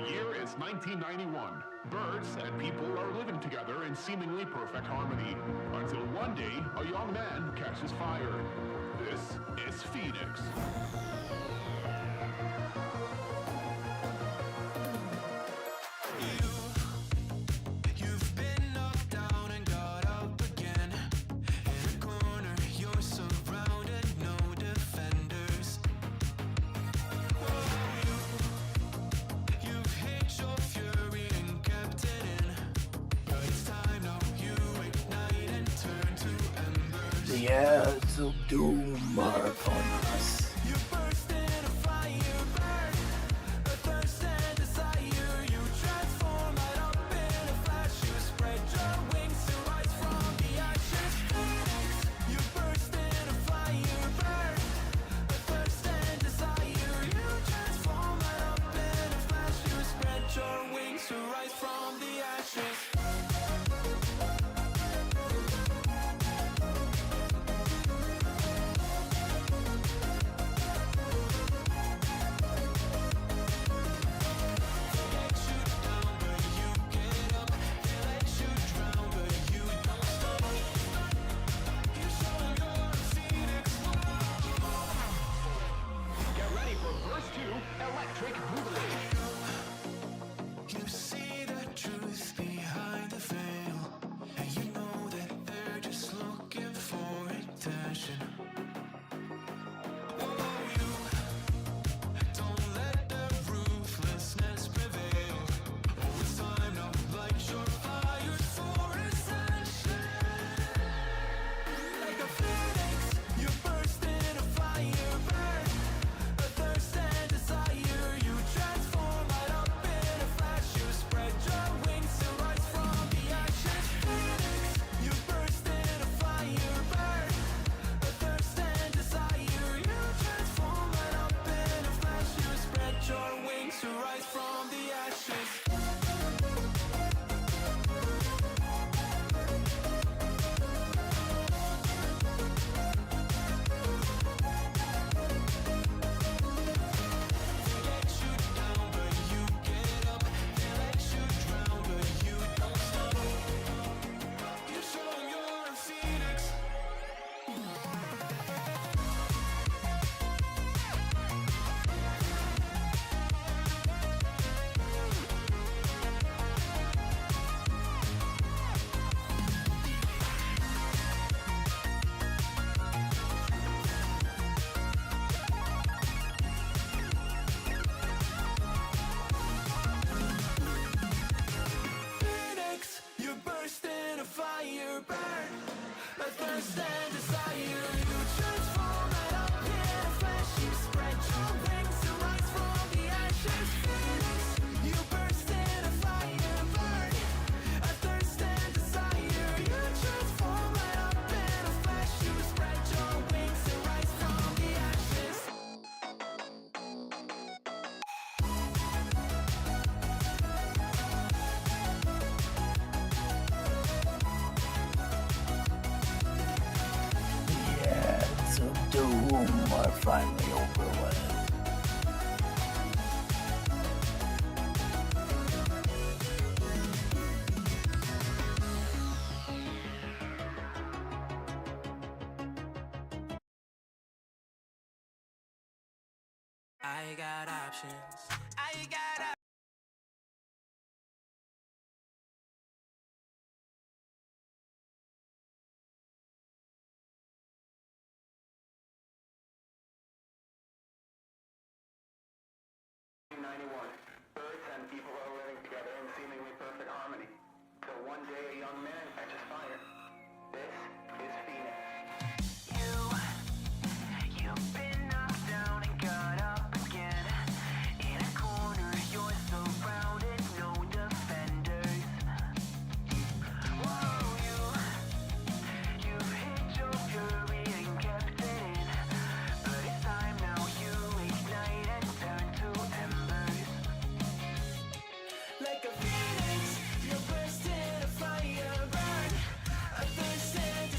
The year is 1991. Birds and people are living together in seemingly perfect harmony, until one day a young man catches fire. This is Phoenix. You've been knocked down and got up again. In a corner, you're surrounded, no defenders. You've hid your fury and kept it in. But it's time now, you ignite and turn to embers. The ads of doom are upon us. You burst in a fire, burn. A thirst and desire, you transform right up in a flash. You spread your wings to rise from the ashes. Phoenix, you burst in a fire, burn. A thirst and desire, you transform right up in a flash. You spread your wings to rise from the ashes. Get ready for verse 2, Electric Boogaloo. You see the truth behind the veil, and you know that they're just looking for attention. Oh, you don't let the ruthlessness prevail. Oh, it's time now, light your fires for ascension. Like a phoenix, you burst in a fire, burn. A thirst and desire, you transform right up in a flash. You spread your wings to rise from the ashes. Phoenix, you burst in a fire, burn. A thirst and desire, you transform right up in a flash. You spread your wings to rise from the ashes. They let you down, but you get up. They let you drown, but you don't stop. You show 'em you're a phoenix. Phoenix, you burst in a fire, burn. A thirst and desire, you transform right up in a flash. You spread your wings to rise from the ashes. Phoenix, you burst in a fire, burn. A thirst and desire, you transform right up in a flash. You spread your wings to rise from the ashes. The ads of doom are finally over with. I got options. I got options. Birds and people are living together in seemingly perfect harmony. Till one day a young man catches fire. This is Phoenix. You've been knocked down and got up again. In a corner, you're surrounded, no defenders. Whoa, you've hid your fury and kept it in. But it's time now, you ignite and turn to embers. Like a phoenix, you burst in a fire, burn. A thirst and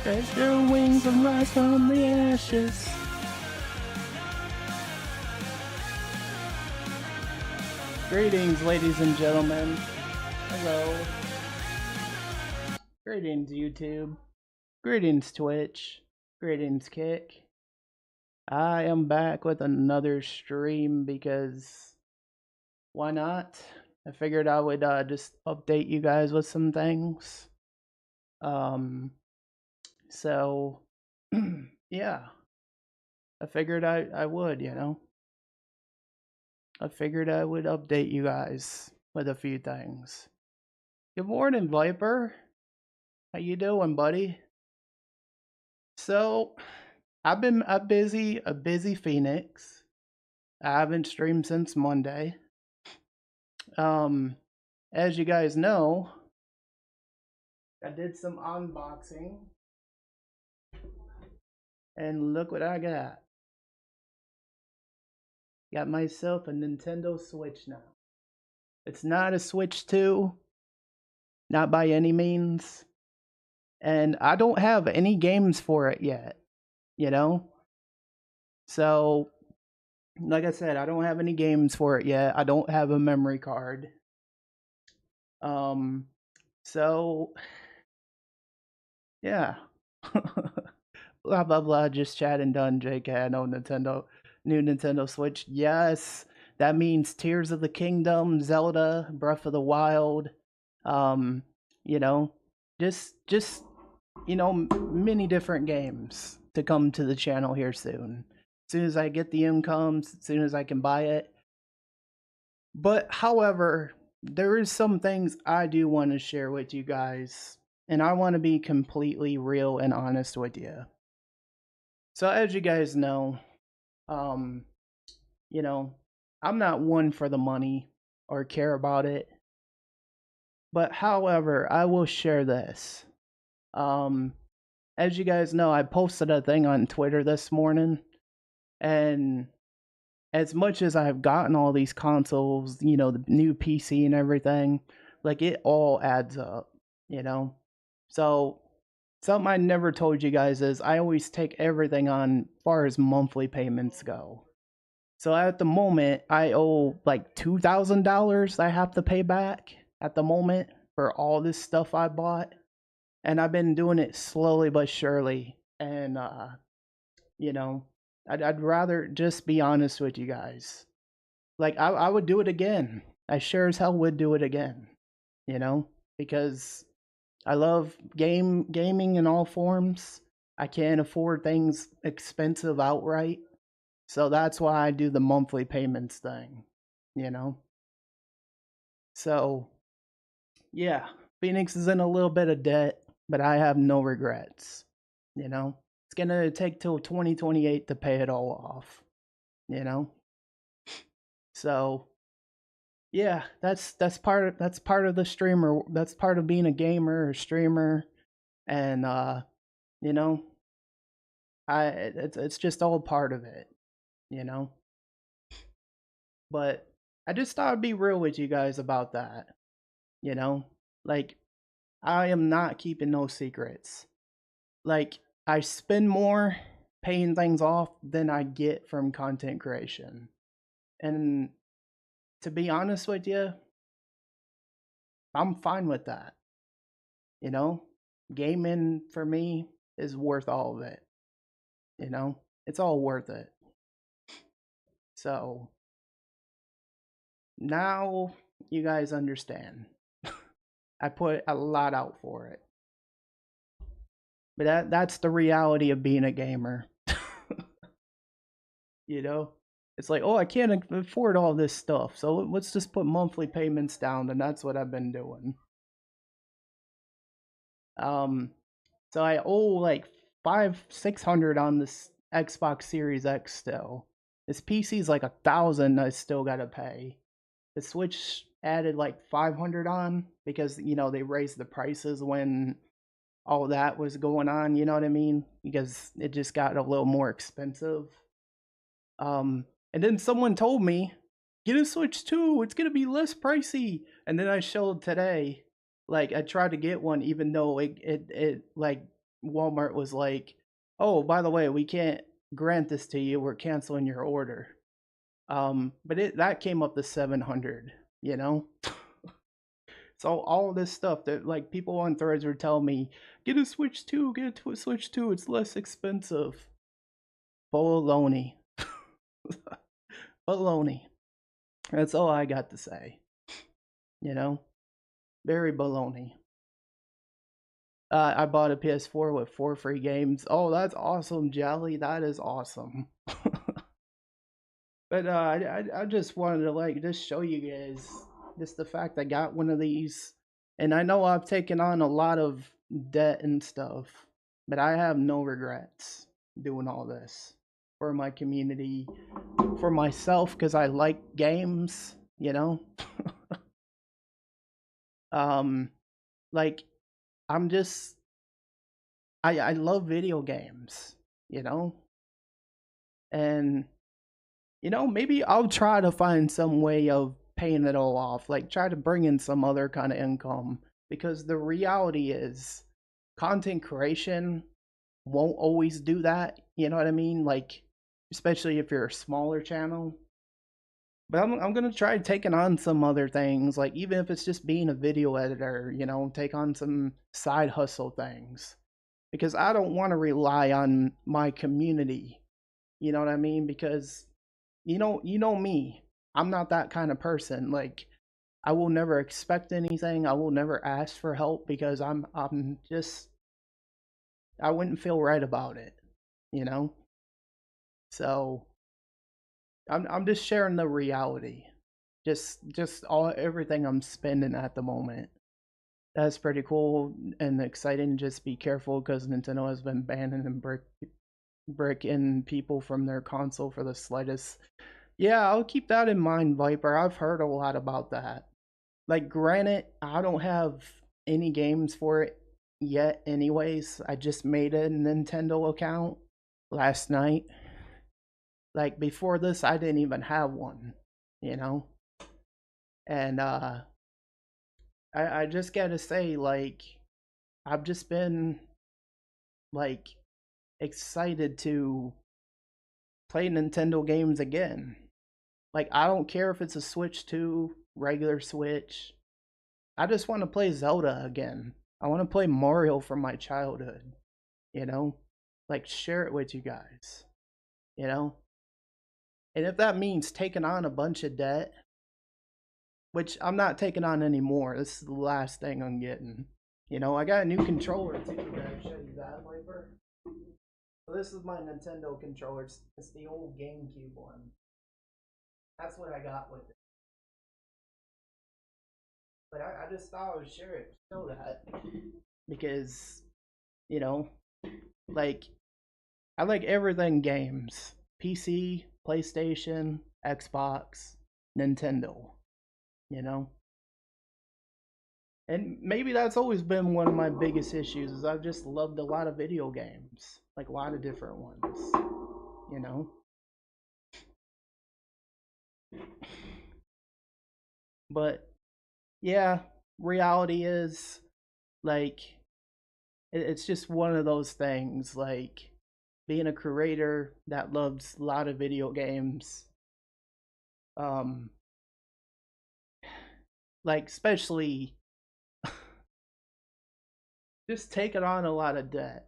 Spread your wings and rise from the ashes. Greetings, ladies and gentlemen. Hello. Greetings, YouTube. Greetings, Twitch. Greetings, Kick. I am back with another stream because why not? I figured I would just update you guys with some things. So yeah. I figured I would, you know. I figured I would update you guys with a few things. Good morning, Viper. How you doing, buddy? So, I've been a busy Phoenix. I haven't streamed since Monday. As you guys know, I did some unboxing. And look what I got. Got myself a Nintendo Switch now. It's not a Switch 2. Not by any means. And I don't have any games for it yet. You know? So, like I said, I don't have any games for it yet. I don't have a memory card. So, yeah. Blah, blah, blah. Just chat and done, JK. No Nintendo. New Nintendo Switch. Yes. That means Tears of the Kingdom, Zelda, Breath of the Wild. You know, just you know, many different games to come to the channel here soon. As soon as I get the incomes, as soon as I can buy it. But however, there is some things I do want to share with you guys, and I want to be completely real and honest with you. So as you guys know, you know, I'm not one for the money or care about it. But however, I will share this. As you guys know, I posted a thing on Twitter this morning, and as much as I've gotten all these consoles, you know, the new PC and everything, like it all adds up, you know? So something I never told you guys is I always take everything on far as monthly payments go. So at the moment, I owe like $2,000 I have to pay back at the moment for all this stuff I bought. And I've been doing it slowly but surely. And, you know, I'd rather just be honest with you guys. Like, I would do it again. I sure as hell would do it again, you know? Because I love gaming in all forms. I can't afford things expensive outright. So that's why I do the monthly payments thing, you know? So, yeah, Phoenix is in a little bit of debt, but I have no regrets, you know? It's gonna take till 2028 to pay it all off, you know? So, yeah, that's part of the streamer. That's part of being a gamer or streamer, and you know, it's just all part of it, you know. But I just thought I'd be real with you guys about that, you know. Like, I am not keeping no secrets. Like, I spend more paying things off than I get from content creation, and to be honest with you, I'm fine with that. You know, gaming for me is worth all of it. You know, it's all worth it. So now you guys understand. I put a lot out for it. But that's the reality of being a gamer. You know? It's like, oh, I can't afford all this stuff, so let's just put monthly payments down, and that's what I've been doing. So I owe like $600 on this Xbox Series X still. This PC's like 1,000 I still gotta pay. The Switch added like 500 on because, you know, they raised the prices when all that was going on, you know what I mean? Because it just got a little more expensive. And then someone told me, get a Switch 2, it's gonna be less pricey. And then I showed today, like I tried to get one even though it like Walmart was like, "Oh, by the way, we can't grant this to you. We're canceling your order." But that came up to 700, you know? So all this stuff that like people on threads were telling me, get a Switch 2, get a Switch 2, it's less expensive. Baloney. Baloney. That's all I got to say. You know? Very baloney. I bought a PS4 with 4 free games. Oh, that's awesome, Jelly. That is awesome. But I just wanted to like just show you guys just the fact I got one of these, and I know I've taken on a lot of debt and stuff, but I have no regrets doing all this for my community, for myself, because I like games, you know. Like I'm just I love video games, you know, and you know, maybe I'll try to find some way of paying it all off, like try to bring in some other kind of income. Because the reality is, content creation won't always do that. You know what I mean? Like, especially if you're a smaller channel. But I'm gonna try taking on some other things, like even if it's just being a video editor, you know, take on some side hustle things. Because I don't want to rely on my community. You know what I mean? Because you know me. I'm not that kind of person. Like I will never expect anything. I will never ask for help because I'm just I wouldn't feel right about it, you know? So I'm just sharing the reality. Just all everything I'm spending at the moment. That's pretty cool and exciting. Just be careful because Nintendo has been banning and bricking people from their console for the slightest. Yeah, I'll keep that in mind, Viper. I've heard a lot about that. Like, granted, I don't have any games for it yet, anyways. I just made a Nintendo account last night. Like, before this, I didn't even have one, you know? And, I just gotta say, like, I've just been, like, excited to play Nintendo games again. Like, I don't care if it's a Switch 2, regular Switch. I just want to play Zelda again. I want to play Mario from my childhood, you know? Like, share it with you guys, you know? And if that means taking on a bunch of debt, which I'm not taking on anymore, this is the last thing I'm getting. You know, I got a new controller too. Did I show you that, Viper? So this is my Nintendo controller. It's the old GameCube one. That's what I got with it. But I just thought I would show that. Because, you know, like, I like everything games. PC, PlayStation, Xbox, Nintendo. You know? And maybe that's always been one of my biggest issues is I've just loved a lot of video games. Like a lot of different ones. You know? But yeah, reality is like it's just one of those things, like being a creator that loves a lot of video games, um like especially just taking on a lot of debt,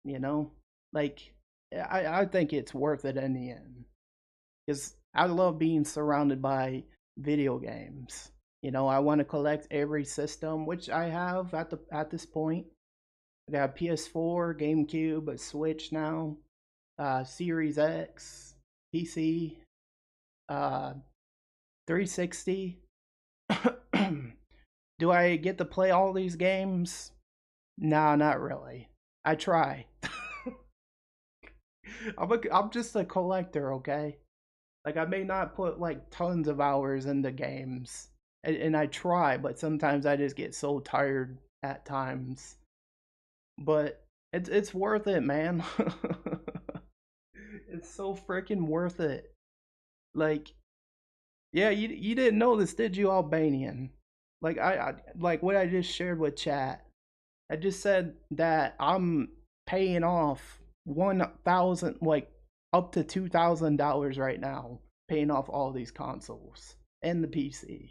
you know? Like I think it's worth it in the end. Because I love being surrounded by video games. You know, I want to collect every system, which I have at this point. I got PS4, GameCube, a Switch now, Series X, PC, uh, 360. Do I get to play all these games? Nah, not really. I try. I'm just a collector, okay? Like I may not put like tons of hours into games, and I try, but sometimes I just get so tired at times. But it's worth it, man. It's so freaking worth it. Like, yeah, you didn't know this, did you, Albanian? Like I like what I just shared with chat. I just said that paying off 1,000, like up to $2,000 right now, paying off all these consoles and the PC.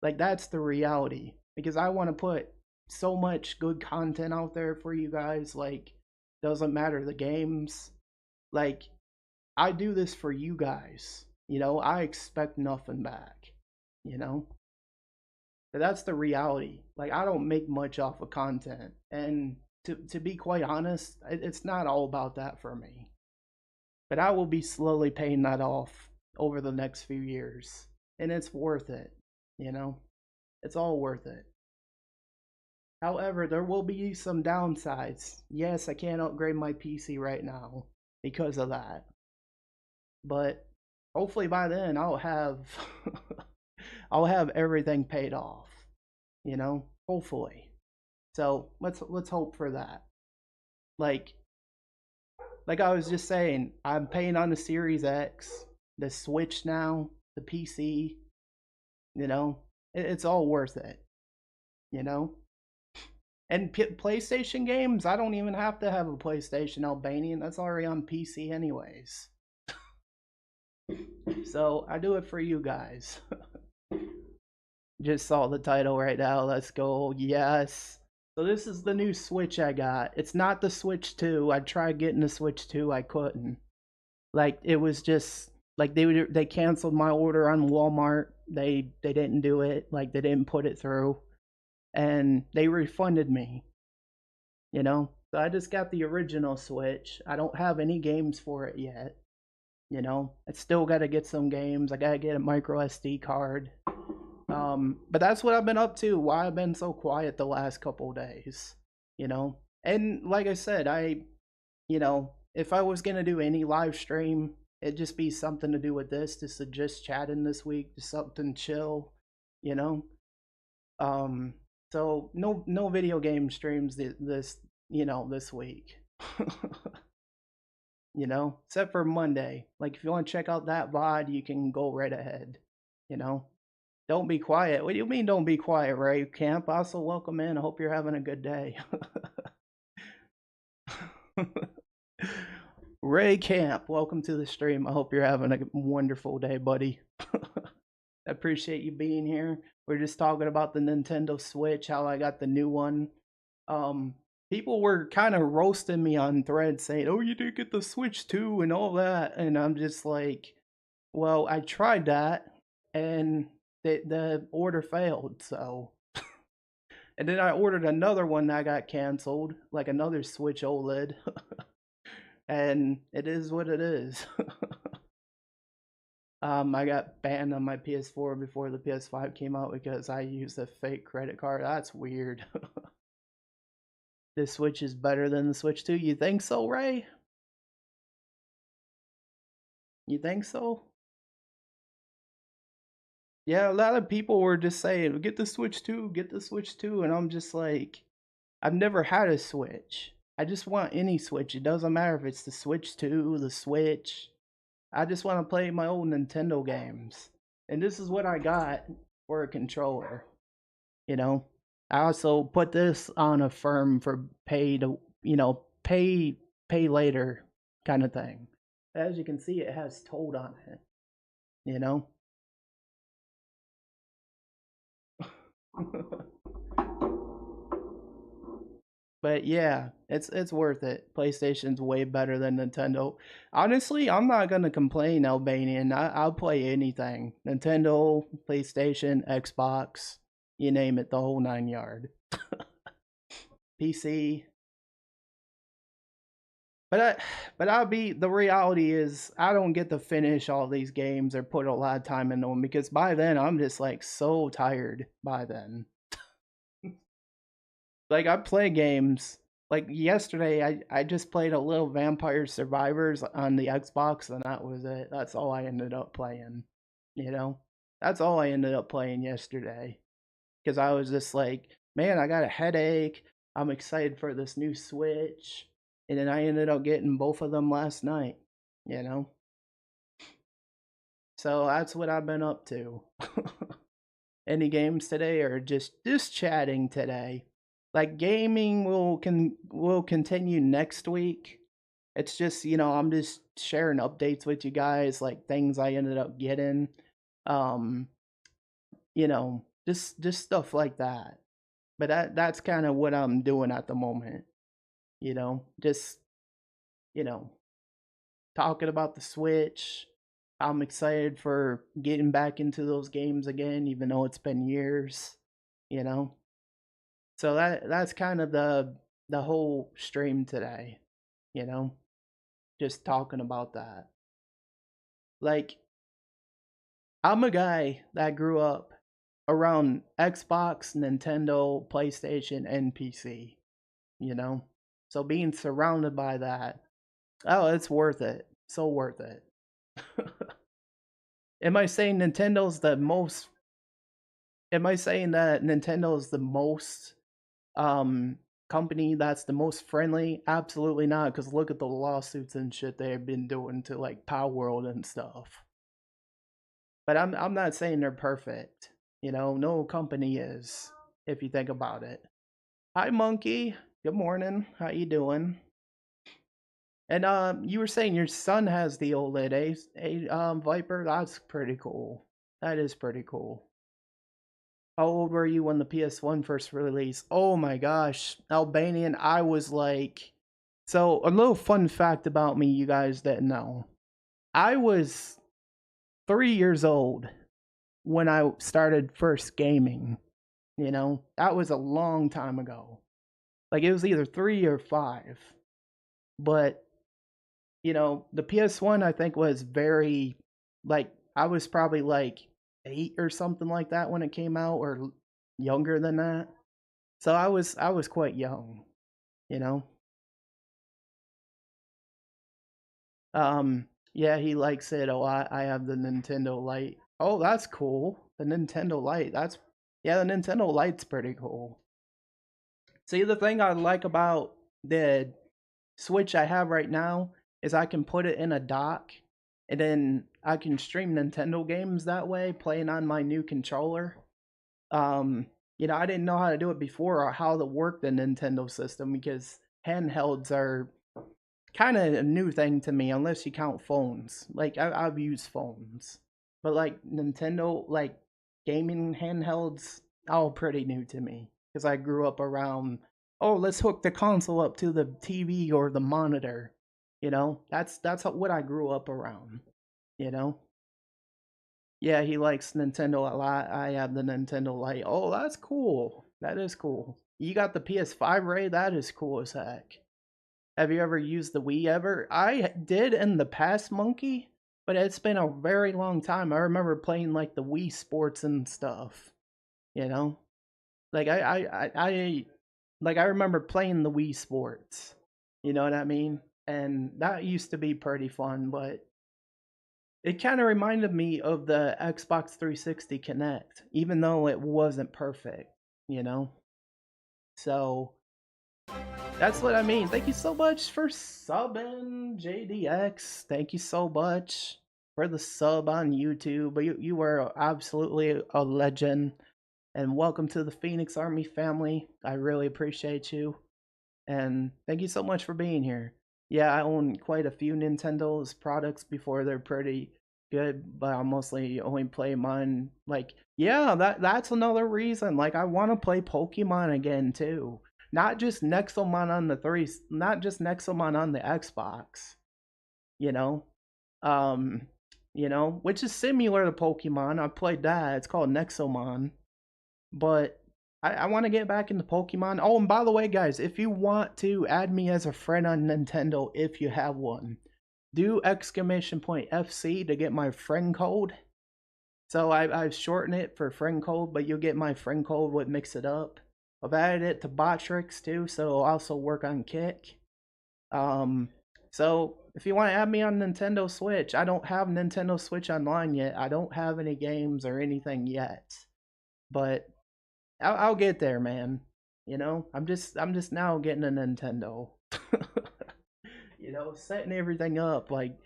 Like, that's the reality, because I want to put so much good content out there for you guys. Like, doesn't matter the games. Like, I do this for you guys. You know, I expect nothing back. You know? But that's the reality. Like, I don't make much off of content. And to be quite honest, it's not all about that for me. But I will be slowly paying that off over the next few years. And it's worth it. You know? It's all worth it. However, there will be some downsides. Yes, I can't upgrade my PC right now because of that. But hopefully by then I'll have I'll have everything paid off. You know? Hopefully. So let's hope for that. Like I was just saying, I'm paying on the Series X, the Switch now, the PC. You know? It's all worth it. You know? And PlayStation games, I don't even have to have a PlayStation, Albanian. That's already on PC anyways. So I do it for you guys. Just saw the title right now. Let's go. Yes. So this is the new Switch I got. It's not the Switch 2. I tried getting the Switch 2. I couldn't. Like, it was just like they canceled my order on Walmart. They didn't do it. Like, they didn't put it through. And they refunded me, you know? So I just got the original Switch. I don't have any games for it yet, you know? I still got to get some games. I got to get a micro SD card. But that's what I've been up to, why I've been so quiet the last couple days, you know? And like I said, you know, if I was going to do any live stream, it'd just be something to do with this, just chatting this week, just something chill, you know? So no video game streams this week. You know, except for Monday. Like, if you want to check out that VOD, you can go right ahead. You know, don't be quiet. What do you mean don't be quiet, Ray Camp? Also, welcome in. I hope you're having a good day. Ray Camp, welcome to the stream. I hope you're having a wonderful day, buddy. I appreciate you being here. We're just talking about the Nintendo Switch, how I got the new one. People were kind of roasting me on Threads saying, "Oh, you did get the Switch too," and all that. And I'm just like, well, I tried that, and the order failed, so. And then I ordered another one that got canceled, like another Switch OLED. And it is what it is. I got banned on my PS4 before the PS5 came out because I used a fake credit card. That's weird. This Switch is better than the Switch 2. You think so, Ray? You think so? Yeah, a lot of people were just saying, get the Switch 2, get the Switch 2. And I'm just like, I've never had a Switch. I just want any Switch. It doesn't matter if it's the Switch 2, the Switch. I just want to play my old Nintendo games. And this is what I got for a controller. You know, I also put this on a firm for pay to, you know, pay later kind of thing. As you can see, it has told on it. You know? But yeah, it's worth it. PlayStation's way better than Nintendo. Honestly, I'm not gonna complain, Albanian. I'll play anything. Nintendo, PlayStation, Xbox, you name it, the whole 9 yard. PC. But the reality is I don't get to finish all these games or put a lot of time into them because by then I'm just like so tired by then. Like, I play games. Like, yesterday, I just played a little Vampire Survivors on the Xbox, and that was it. That's all I ended up playing. You know? That's all I ended up playing yesterday. Because I was just like, man, I got a headache. I'm excited for this new Switch. And then I ended up getting both of them last night. You know? So that's what I've been up to. Any games today or just chatting today? like gaming will continue next week. It's just, I'm just sharing updates with you guys, like things I ended up getting. Um, just stuff like that. But that's kind of what I'm doing at the moment. Just, you know, talking about the Switch. I'm excited for getting back into those games again, even though it's been years, you know. So that's kind of the whole stream today, you know, just talking about that. Like, I'm a guy that grew up around Xbox, Nintendo, PlayStation, and PC, you know. So being surrounded by that, oh, it's worth it. So worth it. Am I saying Nintendo's the most am I saying that Nintendo's the most um company that's the most friendly? Absolutely not, because look at the lawsuits and shit they've been doing to like Power World and stuff. But I'm not saying they're perfect. No company is, if you think about it. Hi Monkey. Good morning. How you doing? And you were saying your son has the OLED, Viper? That's pretty cool. That is pretty cool. How old were you when the PS1 first released? Oh my gosh, Albanian, I was like... So, a little fun fact about me you guys didn't know. I was 3 years old when I started first gaming. That was a long time ago. Like, it was either 3 or 5. But, the PS1 I think was very... Like, I was probably like 8 or something like that when it came out, or younger than that. So I was quite young, you know. Yeah, he likes it. Oh, I have the Nintendo Lite. Oh, that's cool. The Nintendo Lite. Yeah, the Nintendo Lite's pretty cool. See, the thing I like about the Switch I have right now is I can put it in a dock, and then I can stream Nintendo games that way, playing on my new controller. I didn't know how to do it before or how to work the Nintendo system, because handhelds are kind of a new thing to me, unless you count phones. Like, I've used phones, but like Nintendo, like gaming handhelds, all pretty new to me, because I grew up around, oh, let's hook the console up to the TV or the monitor. That's what I grew up around. You know. Yeah, he likes Nintendo a lot. I have the Nintendo Lite. Oh, that's cool. That is cool. You got the PS5, Ray? That is cool as heck. Have you ever used the Wii ever? I did in the past, Monkey, but it's been a very long time. I remember playing like the Wii Sports and stuff. You know, like I remember playing the Wii Sports. You know what I mean? And that used to be pretty fun, but it kind of reminded me of the Xbox 360 Connect, even though it wasn't perfect, you know? So, that's what I mean. Thank you so much for subbing, JDX. Thank you so much for the sub on YouTube. But you were absolutely a legend. And welcome to the Phoenix Army family. I really appreciate you. And thank you so much for being here. Yeah, I own quite a few Nintendo's products before. They're pretty good, but I mostly only play mine. Like, yeah, that's another reason. Like, I want to play Pokemon again too. Not just Nexomon on the not just Nexomon on the Xbox. You know, which is similar to Pokemon. I played that. It's called Nexomon, but I want to get back into Pokemon. Oh, and by the way, guys, if you want to add me as a friend on Nintendo, if you have one, do !FC to get my friend code. So I've shortened it for friend code, but you'll get my friend code with Mix It Up. I've added it to Botrix too, so it'll also work on Kick. So if you want to add me on Nintendo Switch, I don't have Nintendo Switch Online yet. I don't have any games or anything yet, but I'll get there, man. I'm just now getting a Nintendo. Setting everything up. Like,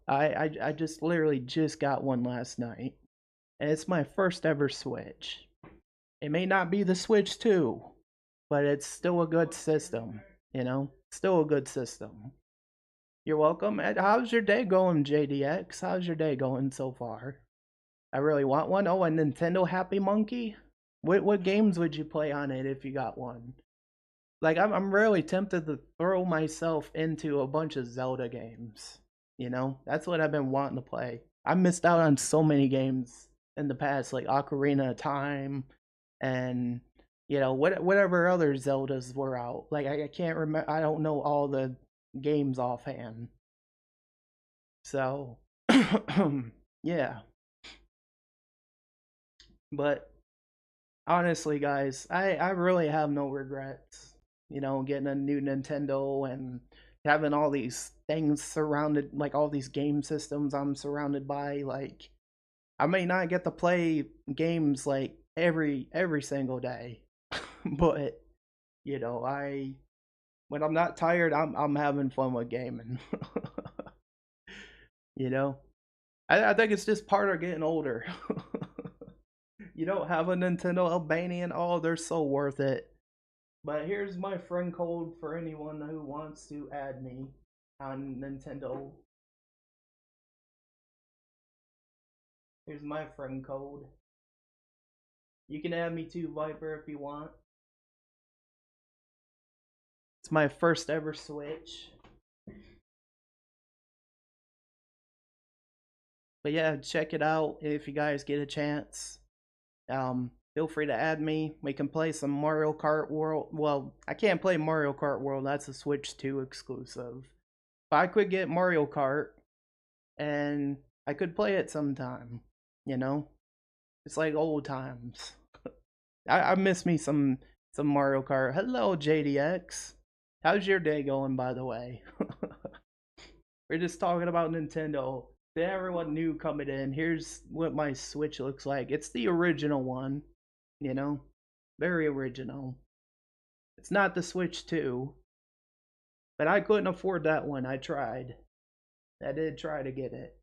I just literally just got one last night, and it's my first ever Switch. It may not be the Switch 2, but it's still a good system, you know? Still a good system. You're welcome. And how's your day going, JDX? How's your day going so far? I really want one. Oh, a Nintendo Happy Monkey? What games would you play on it if you got one? Like, I'm really tempted to throw myself into a bunch of Zelda games. You know? That's what I've been wanting to play. I missed out on so many games in the past, like Ocarina of Time and, you know, whatever other Zeldas were out. Like, I can't remember. I don't know all the games offhand. So, yeah. But honestly, guys, I really have no regrets. You know, getting a new Nintendo and having all these things surrounded, like all these game systems I'm surrounded by. Like, I may not get to play games like every single day, but you know, when I'm not tired, I'm having fun with gaming. You know, I think it's just part of getting older. You don't have a Nintendo Albanian? Oh, they're so worth it. But here's my friend code for anyone who wants to add me on Nintendo. Here's my friend code. You can add me too, Viper, if you want. It's my first ever Switch. But yeah, check it out if you guys get a chance. Feel free to add me. We can play some Mario Kart World. Well, I can't play Mario Kart World. That's a Switch 2 exclusive. But I could get Mario Kart, and I could play it sometime. You know, it's like old times. I miss me some Mario Kart. Hello, JDX. How's your day going, by the way? We're just talking about Nintendo. To everyone new coming in, here's what my Switch looks like. It's the original one, you know, very original. It's not the Switch 2, but I couldn't afford that one. I tried. I did try to get it.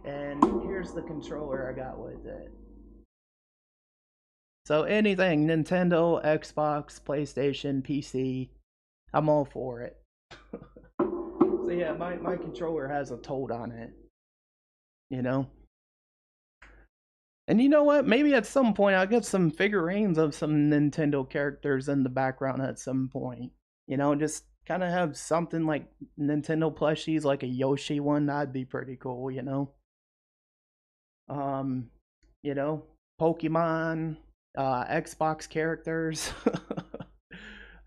And here's the controller I got with it. So anything, Nintendo, Xbox, PlayStation, PC, I'm all for it. So yeah, my controller has a toad on it. You know? And you know what? Maybe at some point I'll get some figurines of some Nintendo characters in the background at some point. You know, just kind of have something like Nintendo plushies, like a Yoshi one. That'd be pretty cool, you know? You know, Pokemon, Xbox characters.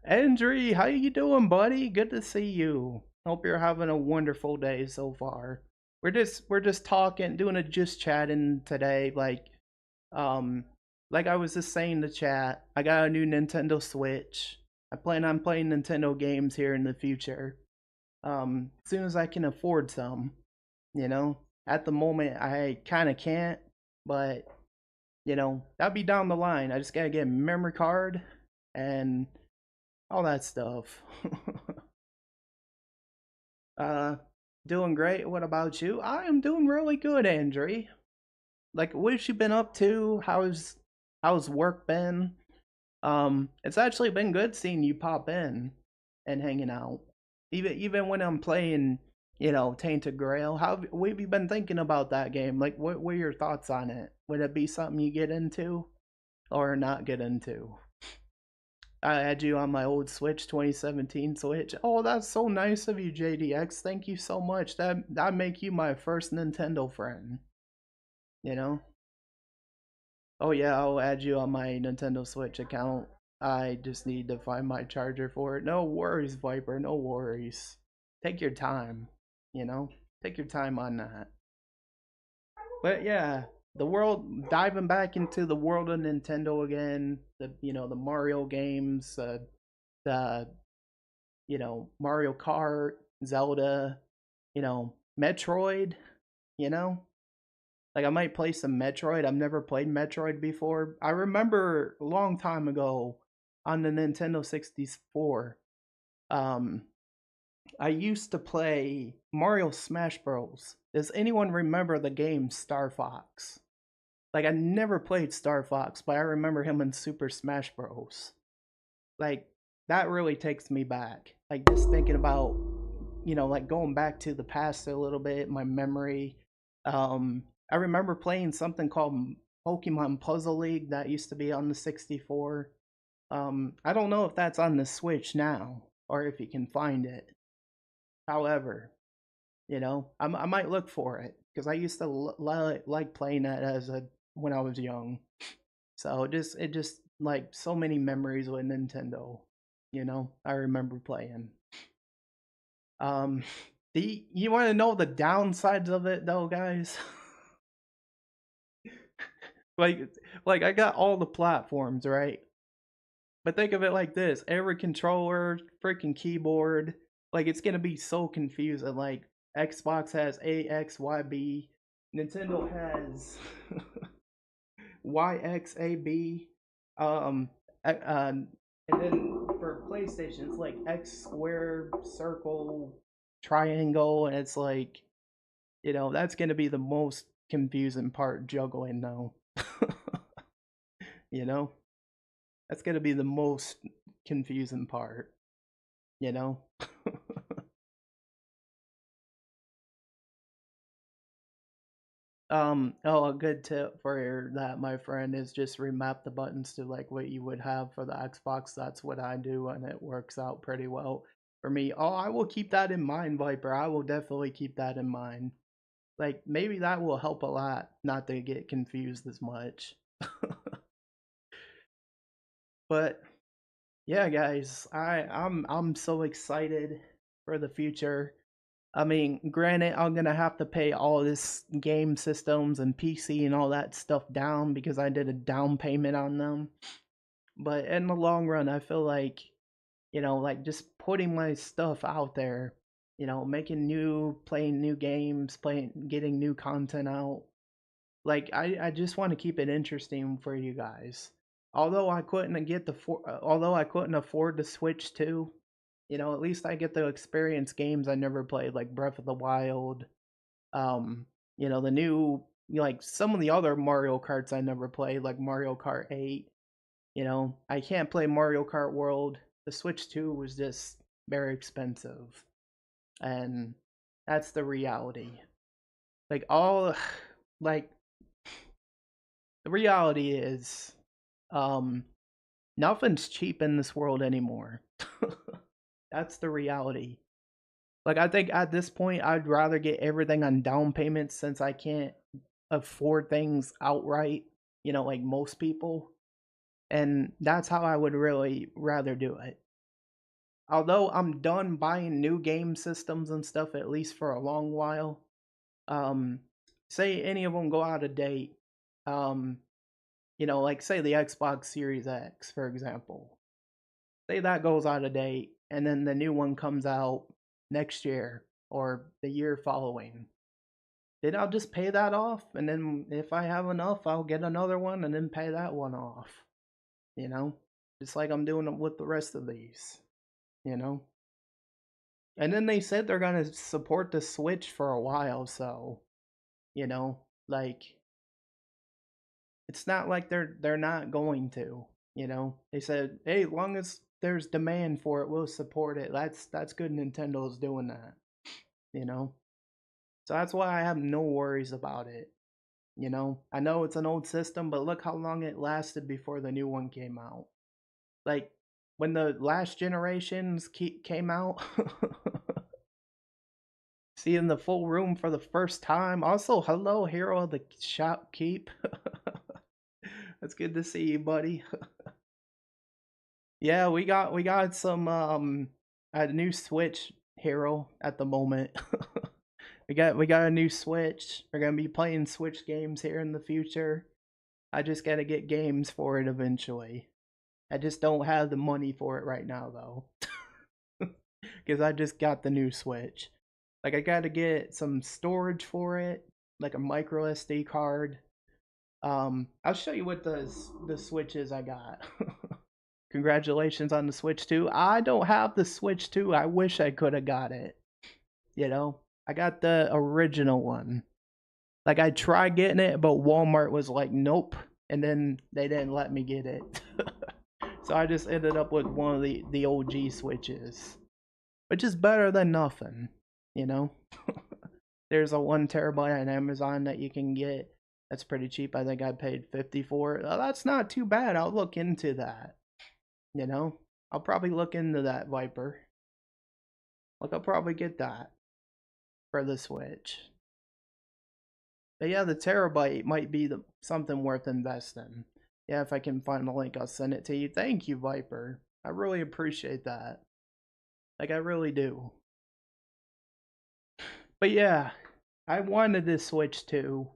Andrew, how you doing, buddy? Good to see you. Hope you're having a wonderful day so far. We're just talking, doing a just chatting today. Like I was just saying to chat, I got a new Nintendo Switch. I plan on playing Nintendo games here in the future. As soon as I can afford some, you know. At the moment, I kind of can't, but you know, that'll be down the line. I just gotta get a memory card and all that stuff. Doing great. What about you? I am doing really good, Andre. Like, what have you been up to? How's work been? It's actually been good seeing you pop in and hanging out. Even when I'm playing, you know, Tainted Grail. What have you been thinking about that game? Like, what are your thoughts on it? Would it be something you get into or not get into? I had you on my old Switch, 2017 Switch. Oh, that's so nice of you, JDX. Thank you so much. That make you my first Nintendo friend. You know? Oh yeah, I'll add you on my Nintendo Switch account. I just need to find my charger for it. No worries, Viper. No worries. Take your time. You know? Take your time on that. But yeah, diving back into the world of Nintendo again. The Mario games, the Mario Kart, Zelda, Metroid, you know. Like I might play some Metroid. I've never played Metroid before. I remember a long time ago on the Nintendo 64, I used to play Mario Smash Bros. Does anyone remember the game Star Fox? Like I never played Star Fox, but I remember him in Super Smash Bros. like that really takes me back. Like just thinking about, like going back to the past a little bit, my memory. I remember playing something called Pokemon Puzzle League that used to be on the 64. I don't know if that's on the Switch now or if you can find it. However, I might look for it because I used to like playing that when I was young. So it just like so many memories with Nintendo. I remember playing. Um, you want to know the downsides of it though, guys? like like I got all the platforms, right? But think of it like this: every controller, freaking keyboard, like it's gonna be so confusing. Like Xbox has A, X, Y, B. Nintendo has Y, X, A, B. And then for PlayStation, it's like X square, circle, triangle, and it's like, that's gonna be the most confusing part juggling now. you know, that's gonna be the most confusing part. You know. Oh, a good tip for that, my friend, is just remap the buttons to like what you would have for the Xbox. That's what I do, and it works out pretty well for me. Oh, I will keep that in mind, Viper. I will definitely keep that in mind. Like maybe that will help a lot, not to get confused as much. But yeah, guys, I'm so excited for the future. I mean, granted, I'm gonna have to pay all this game systems and PC and all that stuff down because I did a down payment on them. But in the long run, I feel like, like just putting my stuff out there, playing new games, getting new content out. Like I just want to keep it interesting for you guys. Although I couldn't afford to Switch 2, at least I get to experience games I never played, like Breath of the Wild. Um, the new, like some of the other Mario Karts I never played, like Mario Kart 8. I can't play Mario Kart World. The Switch 2 was just very expensive. And that's the reality. Like like the reality is nothing's cheap in this world anymore. That's the reality. Like I think at this point I'd rather get everything on down payments since I can't afford things outright, like most people. And that's how I would really rather do it. Although I'm done buying new game systems and stuff at least for a long while. Um say any of them go out of date. Um like say the Xbox Series X, for example. Say that goes out of date and then the new one comes out next year or the year following. Then I'll just pay that off, and then if I have enough, I'll get another one and then pay that one off. You know, just like I'm doing with the rest of these. You know, and then they said they're gonna support the Switch for a while, so like it's not like they're not going to. They said, hey, as long as there's demand for it, we'll support it. That's good. Nintendo's doing that. So that's why I have no worries about it. I know it's an old system, but look how long it lasted before the new one came out. Like when the last generations came out, seeing the full room for the first time. Also, hello, Hero of the Shopkeep. That's good to see you, buddy. Yeah, we got some a new Switch, Hero, at the moment. we got a new Switch. We're gonna be playing Switch games here in the future. I just gotta get games for it eventually. I just don't have the money for it right now though. Because I just got the new Switch. Like I gotta get some storage for it, like a micro SD card. I'll show you what the Switch is I got. Congratulations on the Switch 2. I don't have the Switch 2. I wish I could have got it. I got the original one. Like I tried getting it, but Walmart was like, nope. And then they didn't let me get it. So I just ended up with one of the OG switches, which is better than nothing, you know. There's a 1 terabyte on Amazon that you can get. That's pretty cheap. I think I paid 50 for it. That's not too bad. I'll look into that. You know, I'll probably look into that, Viper. Like, I'll probably get that for the Switch. But yeah, the terabyte might be something worth investing. Yeah, if I can find the link, I'll send it to you. Thank you, Viper. I really appreciate that. Like, I really do. But yeah, I wanted this Switch too.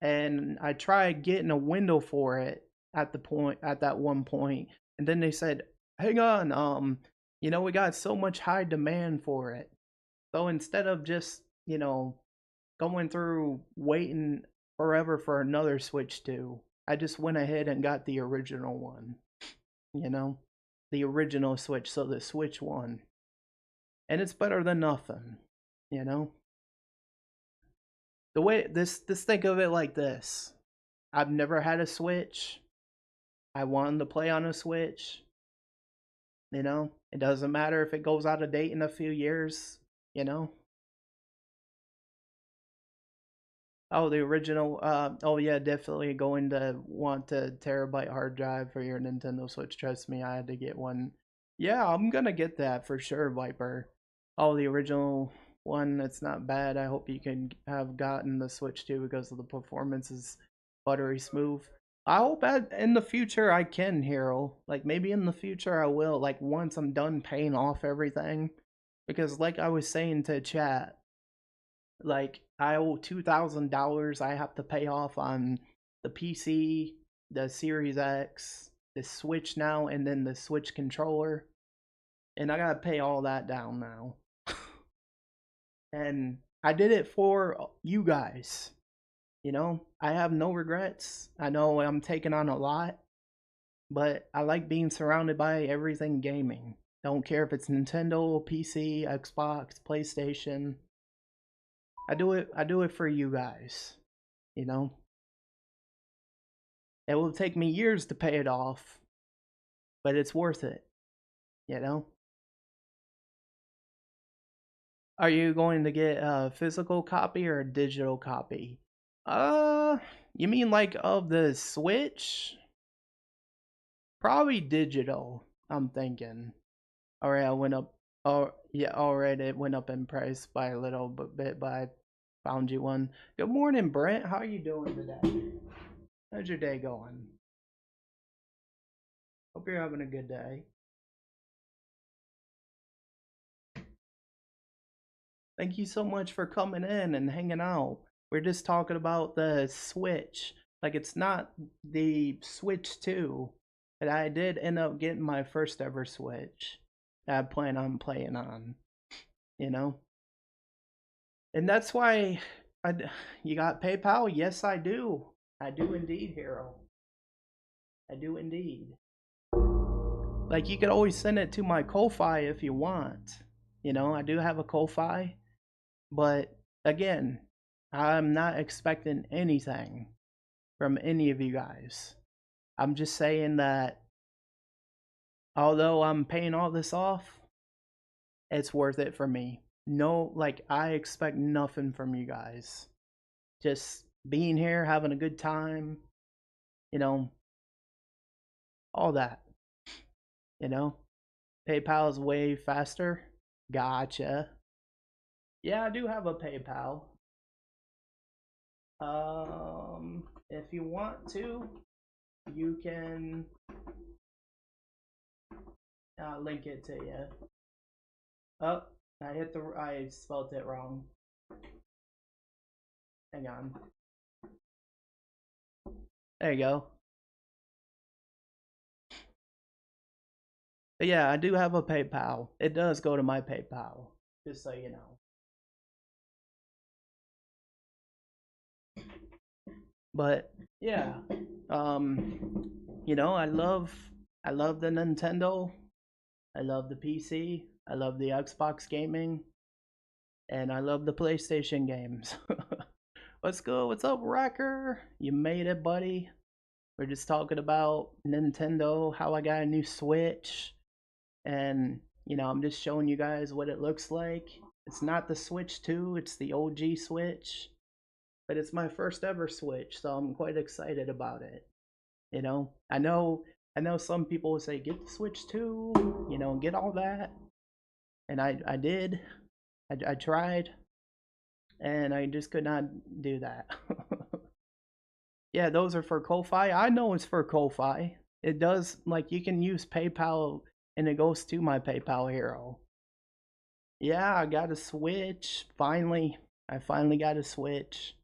And I tried getting a window for it at that one point, and then they said, "Hang on, we got so much high demand for it. So instead of just, going through waiting forever for another Switch 2, I just went ahead and got the original one. The original Switch, so the Switch 1. And it's better than nothing, you know? The way this think of it like this. I've never had a Switch. I wanted to play on a Switch. It doesn't matter if it goes out of date in a few years, Oh, the original. Oh yeah, definitely going to want a terabyte hard drive for your Nintendo Switch. Trust me, I had to get one. Yeah, I'm gonna get that for sure, Viper. Oh, the original one. It's not bad. I hope you can have gotten the Switch too because of the performance is buttery smooth. I hope in the future I can, Hero. Like maybe in the future I will. Like once I'm done paying off everything, because like I was saying to chat. Like I owe $2,000 I have to pay off on the PC, the Series X, the Switch now, and then the Switch controller. And I gotta pay all that down now. And I did it for you guys. I have no regrets. I know I'm taking on a lot, but I like being surrounded by everything gaming. Don't care if it's Nintendo, PC, Xbox, PlayStation. I do it for you guys. It will take me years to pay it off, but it's worth it. Are you going to get a physical copy or a digital copy? You mean like of the Switch? Probably digital, I'm thinking. Alright, I went up. Oh, yeah, alright, it went up in price by a little bit, but I found you one. Good morning, Brent. How are you doing today? How's your day going? Hope you're having a good day. Thank you so much for coming in and hanging out. We're just talking about the Switch. Like, it's not the Switch 2, but I did end up getting my first ever Switch that I plan on playing on, And that's why you got PayPal? Yes, I do. I do indeed, Hero. I do indeed. Like, you could always send it to my Ko-Fi if you want. I do have a Ko-Fi. But, again, I'm not expecting anything from any of you guys. I'm just saying that although I'm paying all this off, it's worth it for me. No, like, I expect nothing from you guys. Just being here, having a good time, all that. PayPal is way faster. Gotcha. Yeah, I do have a PayPal. If you want to, you can link it to you. Oh, I spelled it wrong. Hang on. There you go. But yeah, I do have a PayPal. It does go to my PayPal, just so you know. But yeah, I love the Nintendo. I love the PC. I love the Xbox gaming. And I love the PlayStation games. Let's go. What's up, Wrecker? You made it, buddy. We're just talking about Nintendo, how I got a new Switch, and I'm just showing you guys what it looks like. It's not the Switch 2, it's the OG Switch, but it's my first ever Switch, so I'm quite excited about it. I know some people will say get the Switch 2, get all that. And I did. I tried, and I just could not do that. Yeah, those are for Ko-Fi. I know it's for Ko-Fi. It does, like, you can use PayPal and it goes to my PayPal hero. Yeah, I got a Switch. Finally. I finally got a Switch.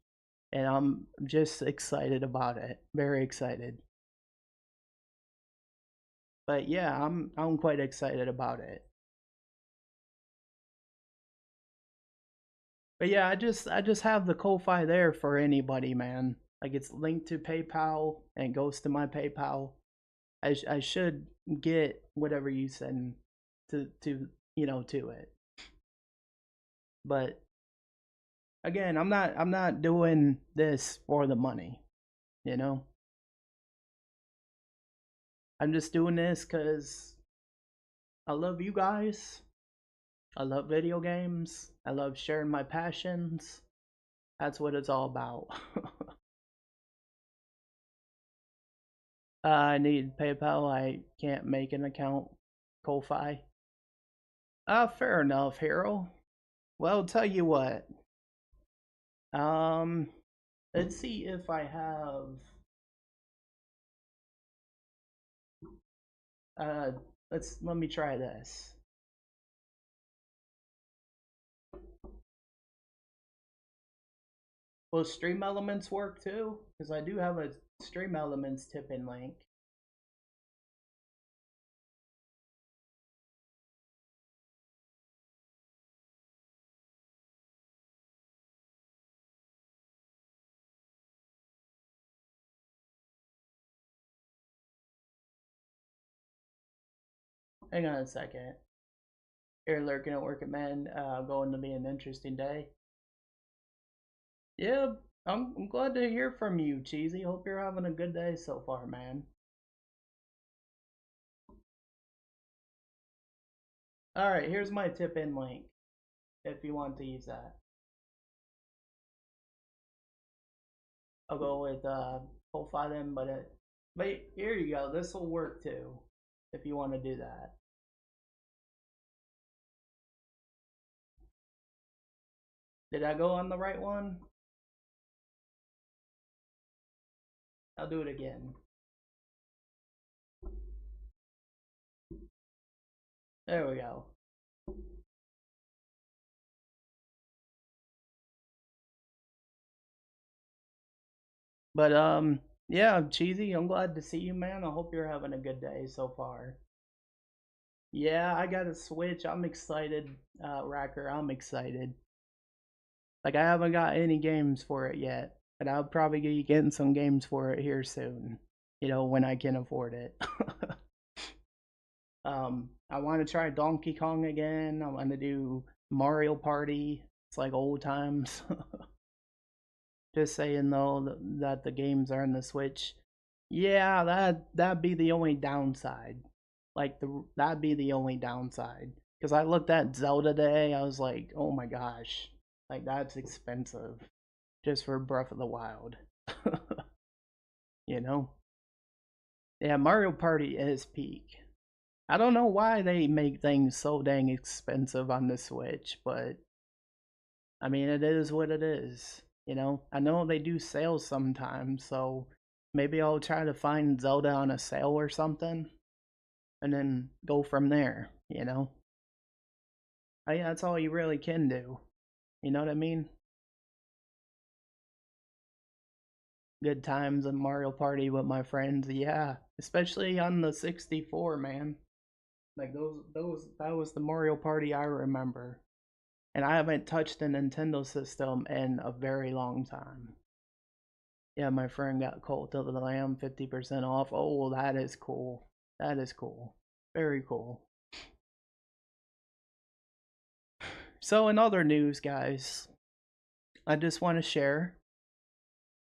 And I'm just excited about it. Very excited. But yeah, I'm quite excited about it. But yeah, I just have the Ko-Fi there for anybody, man. Like, it's linked to PayPal and goes to my PayPal. I should get whatever you send to to it. But again, I'm not doing this for the money, you know. I'm just doing this cuz I love you guys. I love video games. I love sharing my passions. That's what it's all about. I need PayPal. I can't make an account. Ko-Fi. Fair enough, Hero. Well, tell you what. Um, let's see if I have. Uh, let me try this. Will Stream Elements work too? Because I do have a Stream Elements tip-in link. Hang on a second. Here, lurking at work at man. Going to be an interesting day. Yeah, I'm glad to hear from you, Cheesy. Hope you're having a good day so far, man. Alright, here's my tip-in link. If you want to use that. I'll go with Ko-Fi then, but here you go. This will work too, if you want to do that. Did I go on the right one? I'll do it again. There we go. But yeah, Cheesy, I'm glad to see you, man. I hope you're having a good day so far. Yeah, I got a Switch. I'm excited, Racker. I'm excited. Like, I haven't got any games for it yet, but I'll probably be getting some games for it here soon. When I can afford it. I want to try Donkey Kong again. I want to do Mario Party. It's like old times. Just saying though that the games are on the Switch. Yeah, that'd be the only downside. Like that'd be the only downside. Cause I looked at Zelda today, I was like, oh my gosh, like that's expensive, just for Breath of the Wild. you know? Yeah, Mario Party is peak. I don't know why they make things so dang expensive on the Switch, but I mean, it is what it is. I know they do sales sometimes, so maybe I'll try to find Zelda on a sale or something and then go from there, that's all you really can do. You know what I mean? Good times in Mario Party with my friends, yeah. Especially on the 64, man. Like that was the Mario Party I remember. And I haven't touched a Nintendo system in a very long time. Yeah, my friend got Cult of the Lamb 50% off. Oh, that is cool. That is cool. Very cool. So, in other news, guys, I just want to share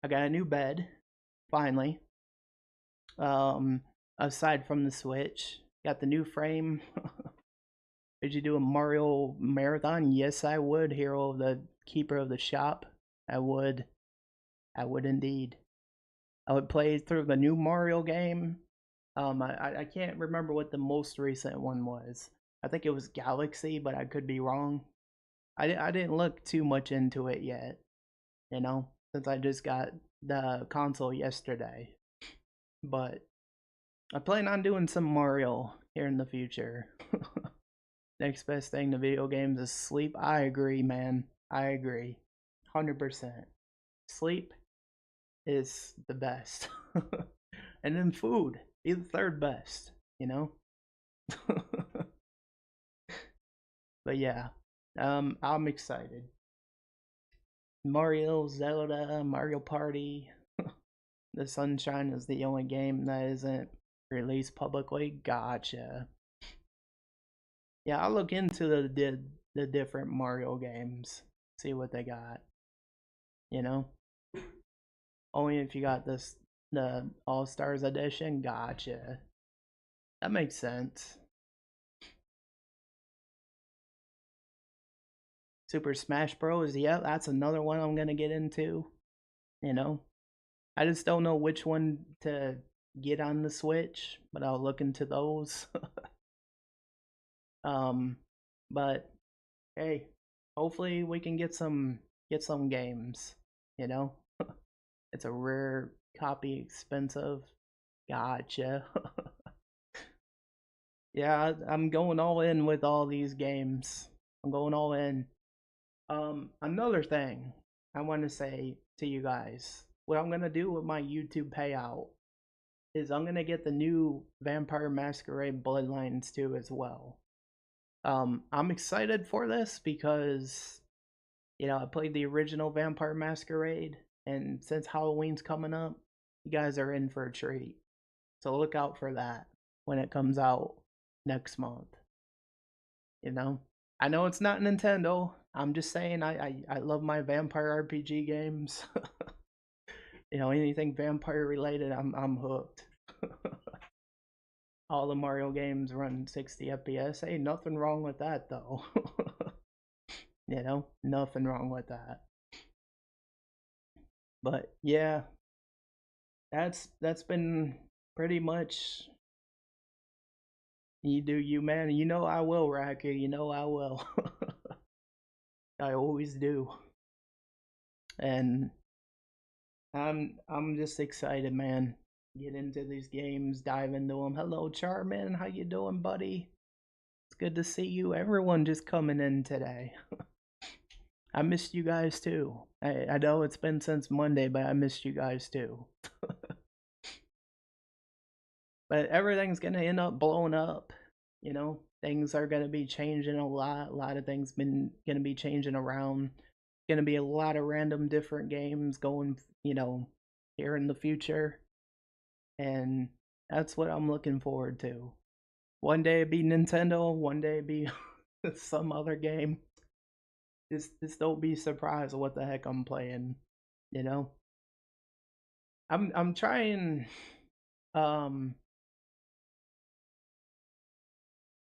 I got a new bed, finally. Aside from the Switch, got the new frame. Would you do a Mario marathon? Yes, I would. Hero of the Keeper of the Shop. I would. I would indeed. I would play through the new Mario game. I can't remember what the most recent one was. I think it was Galaxy, but I could be wrong. I didn't look too much into it yet, you know, since I just got the console yesterday. But I plan on doing some Mario here in the future. Next best thing to video games is sleep. I agree, man. I agree. 100%. Sleep is the best. And then food, be the third best, you know? But yeah, I'm excited. Mario, Zelda, Mario Party. The Sunshine is the only game that isn't released publicly. Gotcha. Yeah, I'll look into the different Mario games, see what they got. You know, only if you got the All Stars edition. Gotcha. That makes sense. Super Smash Bros. Yeah, that's another one I'm gonna get into. You know, I just don't know which one to get on the Switch, but I'll look into those. But hey, hopefully we can get some games. You know, it's a rare copy, expensive. Gotcha. Yeah, I'm going all in with all these games. I'm going all in. Another thing I want to say to you guys, what I'm gonna do with my YouTube payout is I'm gonna get the new Vampire Masquerade Bloodlines 2 as well. I'm excited for this because, you know, I played the original Vampire Masquerade, and since Halloween's coming up, you guys are in for a treat. So look out for that when it comes out next month. You know, I know it's not Nintendo. I'm just saying I love my vampire RPG games. You know, anything vampire related, I'm hooked. All the Mario games run 60 FPS. Ain't nothing wrong with that though. You know, nothing wrong with that. But yeah, that's been pretty much. You do you, man. You know I will, Racker. You know I will. I always do. And I'm just excited, man. Get into these games, dive into them. Hello, Charmin. How you doing, buddy? It's good to see you. Everyone just coming in today. I missed you guys too. I know it's been since Monday, but I missed you guys too. But everything's gonna end up blowing up. You know, things are gonna be changing a lot. A lot of things gonna be changing around. Gonna be a lot of random different games going, you know, here in the future. And that's what I'm looking forward to. One day it'd be Nintendo, one day it'd be some other game. Just don't be surprised what the heck I'm playing, you know. I'm trying.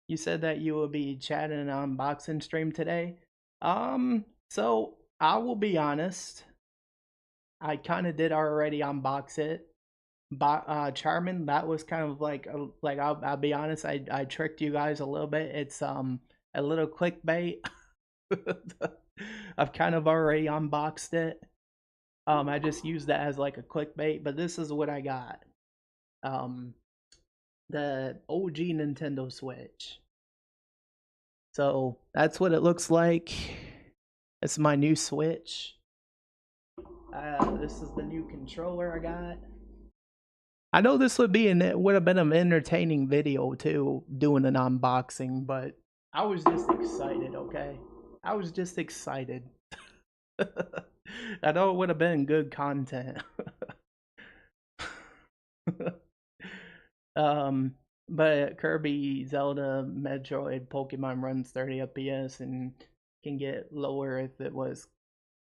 You said that you will be chatting an unboxing stream today. So I will be honest. I kind of did already unbox it. Charmin, that was kind of like I'll be honest. I tricked you guys a little bit. It's a little clickbait. I've kind of already unboxed it. I just used that as like a clickbait, but this is what I got. The OG Nintendo Switch. So that's what it looks like. It's my new Switch. This is the new controller I got. I know this would have been an entertaining video too, doing an unboxing, but I was just excited. Okay, I was just excited. I know it would have been good content. But Kirby, Zelda, Metroid, Pokemon runs 30 FPS and can get lower if it was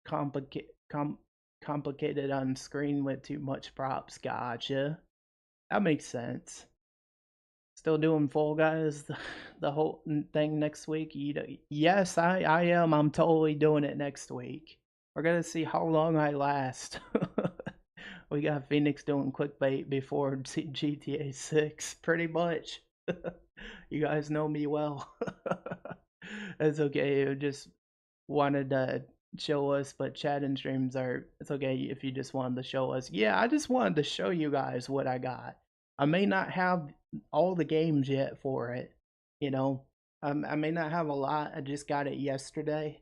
complicated on screen with too much props. Gotcha. That makes sense. Still doing Fall Guys, the whole thing next week? Yes, I am. I'm totally doing it next week. We're gonna see how long I last. We got Phoenix doing clickbait before GTA 6, pretty much. You guys know me well. It's okay. I just wanted to show us, but chat and streams are, it's okay if you just wanted to show us. Yeah, I just wanted to show you guys what I got. I may not have all the games yet for it, you know. I may not have a lot. I just got it yesterday,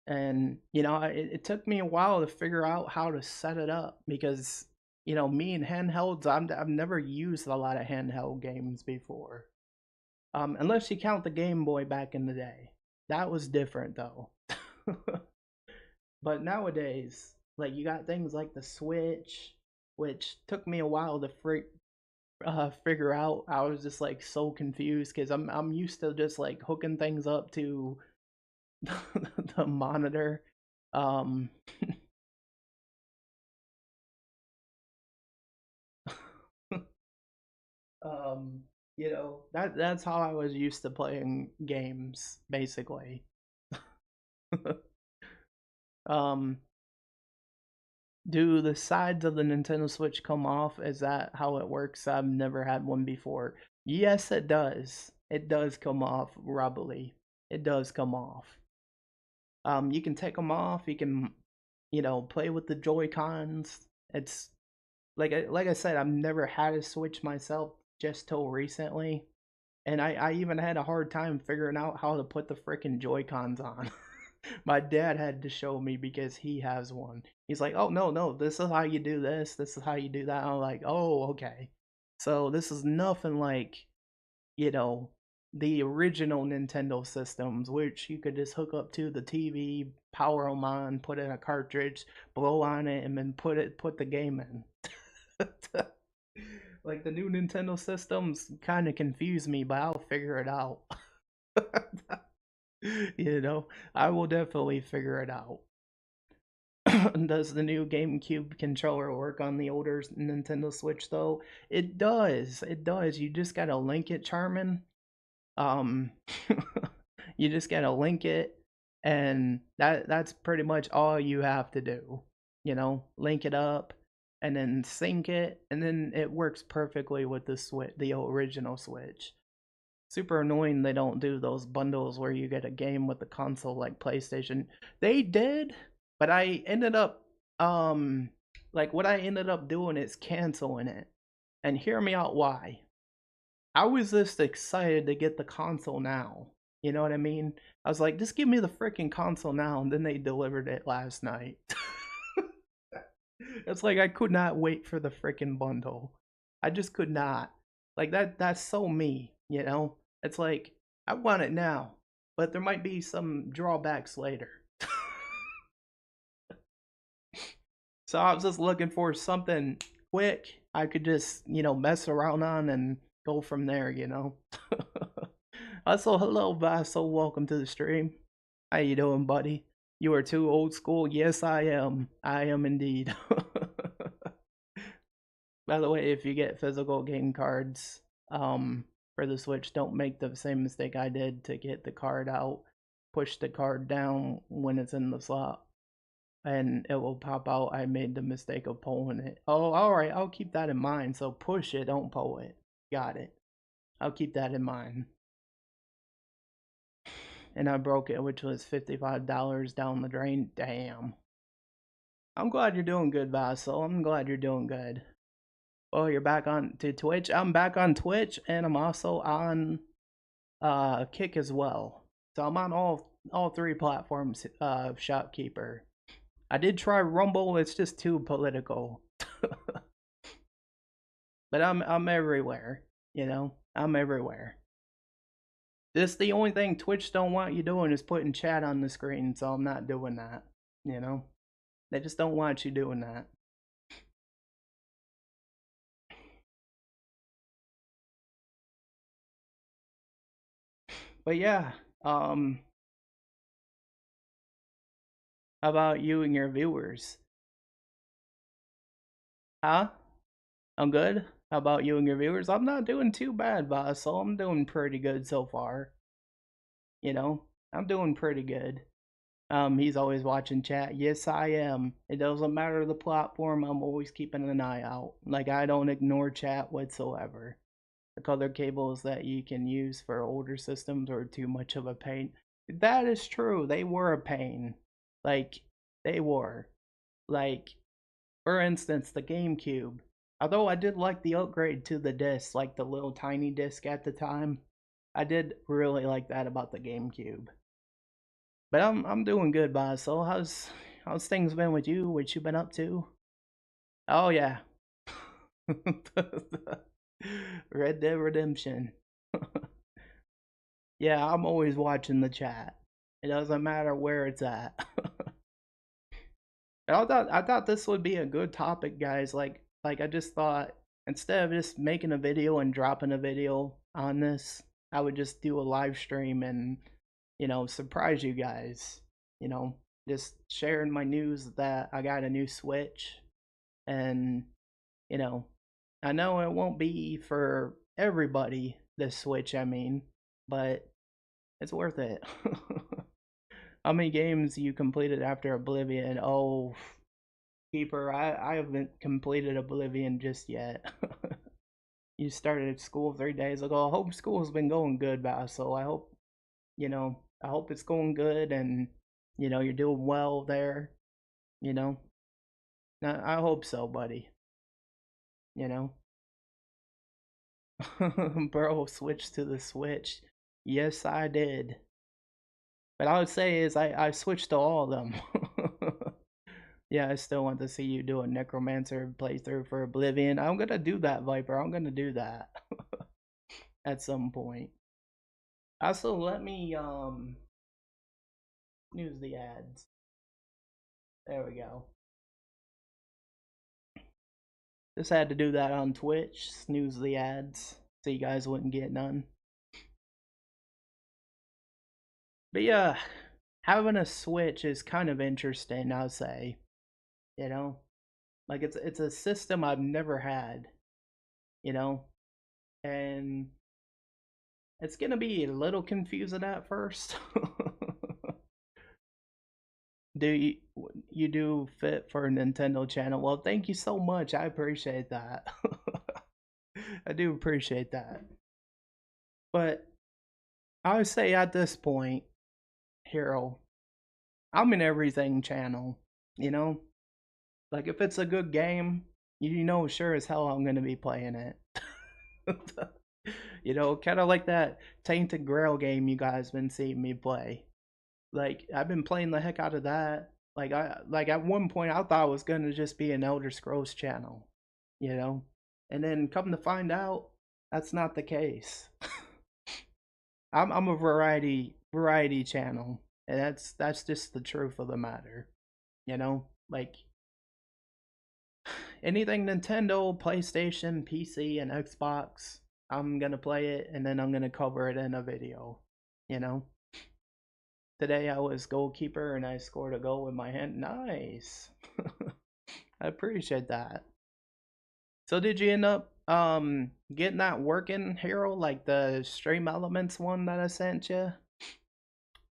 and it took me a while to figure out how to set it up because me and handhelds, I've never used a lot of handheld games before, unless you count the Game Boy back in the day. That was different though. But nowadays, like, you got things like the Switch, which took me a while to figure out. I was just like so confused because I'm used to just like hooking things up to the monitor. Um, that's how I was used to playing games, basically. um, do the sides of the Nintendo Switch come off? Is that how it works? I've never had one before. Yes, it does. It does come off rubbly. It does come off. You can take them off. You can, play with the Joy Cons. It's like I said, I've never had a Switch myself just till recently, and I even had a hard time figuring out how to put the freaking Joy Cons on. My dad had to show me because he has one. He's like, "Oh no, no, this is how you do this. This is how you do that." I'm like, "Oh, okay." So this is nothing like, you know, the original Nintendo systems, which you could just hook up to the TV, power them on, put in a cartridge, blow on it, and then put the game in. Like, the new Nintendo systems kind of confuse me, but I'll figure it out. I will definitely figure it out. Does the new GameCube controller work on the older Nintendo Switch though? It does. It does. You just gotta link it, Charmin. Um, you just gotta link it, and that's pretty much all you have to do. Link it up, and then sync it, and then it works perfectly with the Switch, the original Switch. Super annoying they don't do those bundles where you get a game with the console like PlayStation. They did, but I ended up like, what I ended up doing is canceling it. And hear me out why. I was just excited to get the console now. You know what I mean? I was like, just give me the freaking console now, and then they delivered it last night. It's like I could not wait for the freaking bundle. I just could not. Like, that's so me. It's like, I want it now, but there might be some drawbacks later. So I was just looking for something quick I could just, mess around on and go from there. Also, hello, Vaso. Welcome to the stream. How you doing, buddy? You are too old school. Yes, I am. I am indeed. By the way, if you get physical game cards, for the Switch, don't make the same mistake I did to get the card out. Push the card down when it's in the slot, and it will pop out. I made the mistake of pulling it. Oh, alright, I'll keep that in mind. So push it, don't pull it. Got it. I'll keep that in mind. And I broke it, which was $55 down the drain. Damn. I'm glad you're doing good, Vassal. I'm glad you're doing good. Oh, you're back on to Twitch? I'm back on Twitch, and I'm also on Kick as well. So I'm on all three platforms, Shopkeeper. I did try Rumble, it's just too political. But I'm everywhere, I'm everywhere. This the only thing Twitch don't want you doing is putting chat on the screen, so I'm not doing that, They just don't want you doing that. But yeah, how about you and your viewers? Huh? I'm good? How about you and your viewers? I'm not doing too bad, boss, so I'm doing pretty good so far. You know, I'm doing pretty good. He's always watching chat. Yes, I am. It doesn't matter the platform, I'm always keeping an eye out. Like, I don't ignore chat whatsoever. The color cables that you can use for older systems are too much of a pain. That is true. They were a pain. Like, they were. Like, for instance, the GameCube. Although I did like the upgrade to the disc, like the little tiny disc at the time. I did really like that about the GameCube. But I'm doing good, boss. So how's things been with you? What you been up to? Oh yeah. Red Dead Redemption. Yeah, I'm always watching the chat. It doesn't matter where it's at. I thought this would be a good topic, guys. Like I just thought instead of just making a video and dropping a video on this, I would just do a live stream and surprise you guys. You know, just sharing my news that I got a new Switch, and you know, I know it won't be for everybody, this Switch, I mean, but it's worth it. How many games you completed after Oblivion? Oh, Keeper, I haven't completed Oblivion just yet. You started school 3 days ago. I hope school's been going good, so I hope, I hope it's going good and, you're doing well there, you know. I hope so, buddy, you know. Bro, switch to the Switch. Yes, I did. But I would say is I switched to all of them. Yeah, I still want to see you do a Necromancer playthrough for Oblivion. I'm gonna do that, Viper. I'm gonna do that at some point. Also, let me snooze the ads. There we go. Just had to do that on Twitch. Snooze the ads, so you guys wouldn't get none. But yeah, having a Switch is kind of interesting, I'll say. You know, like it's a system I've never had. You know, and it's gonna be a little confusing at first. Do you do fit for a Nintendo channel? Well, thank you so much. I appreciate that. I do appreciate that. But I would say at this point, Hero, I'm an everything channel. You know, like if it's a good game, sure as hell I'm gonna be playing it. Kind of like that Tainted Grail game you guys been seeing me play. Like I've been playing the heck out of that. Like at one point I thought it was gonna just be an Elder Scrolls channel, and then come to find out that's not the case. I'm a variety channel, and that's just the truth of the matter, like anything Nintendo, PlayStation, PC, and Xbox. I'm gonna play it and then I'm gonna cover it in a video, you know. Today I was goalkeeper and I scored a goal with my hand. Nice. I appreciate that. So did you end up getting that working, Hero? Like the Stream Elements one that I sent you?